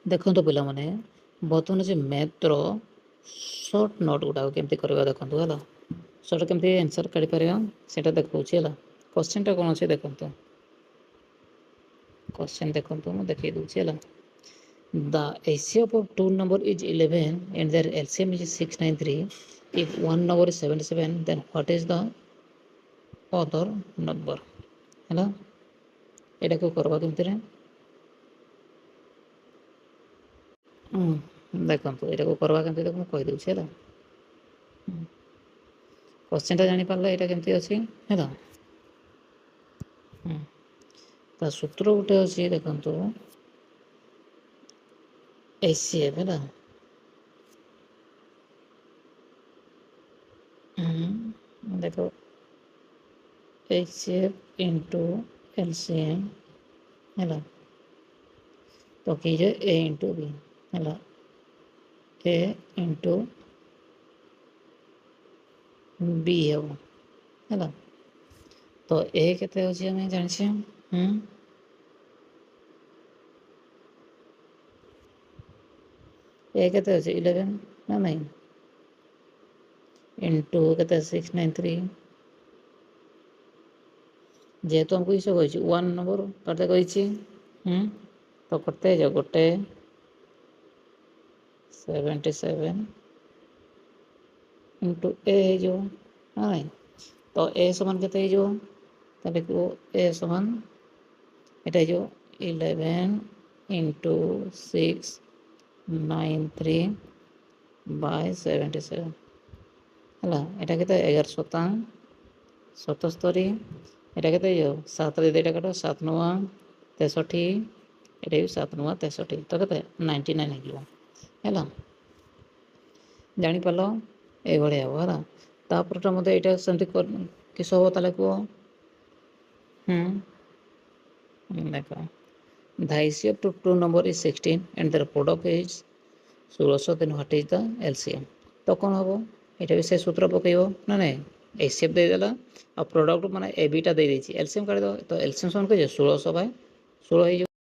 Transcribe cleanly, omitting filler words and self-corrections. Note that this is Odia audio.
ଦେଖନ୍ତୁ ପିଲାମାନେ, ବର୍ତ୍ତମାନ ଯେ ମ୍ୟାଥ୍ର ସର୍ଟ ନୋଟ୍ ଗୁଡ଼ାକ କେମିତି କରିବା ଦେଖନ୍ତୁ ହେଲା। ସର୍ଟ କେମିତି ଆନ୍ସର୍ କାଢ଼ିପାରିବା ସେଇଟା ଦେଖାଉଛି ହେଲା। କୋଶ୍ଚିନ୍ଟା କ'ଣ ଅଛି ଦେଖନ୍ତୁ। କୋଶ୍ଚିନ୍ ଦେଖନ୍ତୁ, ମୁଁ ଦେଖାଇ ଦେଉଛି ହେଲା। The HCF of two number is 11 and their LCM is 693. If one number is 77, then what is the other number? ହେଲା, ଏଇଟାକୁ କରିବା କେମିତିରେ ଦେଖନ୍ତୁ, ଏଇଟାକୁ କରିବା କେମିତି ଦେଖ ମୁଁ କହିଦେଉଛି ହେଲା। କୋଶ୍ଚିନ୍ଟା ଜାଣିପାରିଲେ ଏଇଟା କେମିତି ଅଛି ହେଲା। ତା ସୂତ୍ର ଗୋଟେ ଅଛି ଦେଖନ୍ତୁ, HCF ହେଲା। ଦେଖ HCF इंटू LCM ହେଲା, ପକେଇଯେ A इंटू B ହେଲା। A इंटू B ହେବ ହେଲା। ତ A କେତେ ଅଛି ଆମେ ଜାଣିଛେ। A କେତେ ଅଛି 11 ନା ନାଇଁ, इंटू କେତେ 693। ଯେହେତୁ ଆମକୁ କିସ କହିଛି 1 ନମ୍ବର କାଟେ କହିଛି, ତ କେତେ ହେଇଯିବ ଗୋଟେ 77 इंटू A ହେଇଯିବ ନା ନାଇଁ। ତ A ସମାନ କେତେ ହେଇଯିବ, ତାହେଲେ ଲେଖିବ A ସମାନ ଏଇଟା ହେଇଯିବ 11 इंटू 693 बाय 77 ହେଲା। ଏଇଟା କେତେ 11 ଶତାଂ 77, ଏଇଟା କେତେ ହେଇଯିବ 7 ଏଇଟା କାଟ 7 9 63, ଏଇଟା ବି 7 9 63, ତ କେତେ 99 ହେଇଯିବ ହେଲା। ଜାଣିପାରିଲ, ଏଇଭଳିଆ ହେବ ହେଲା। ତାପରଟା ମୋତେ ଏଇଟା ସେମିତି କିସ ହେବ ତାହେଲେ କୁହ। ଦେଖ, the HCF to two number is 16 and their product is 16, then what is the LCM? ତ କ'ଣ ହେବ, ଏଇଟା ବି ସେ ସୂତ୍ର ପକାଇବ ନା ନାଇଁ। HCF ଦେଇଦେଲା ଆଉ ପ୍ରଡ଼କ୍ଟ ମାନେ ABଟା ଦେଇଦେଇଛି, LCM କାଢ଼ିଦେବ। ତ LCM ସମାନ କହିଛି 16 ବାଇ 16 ହେଇଯିବ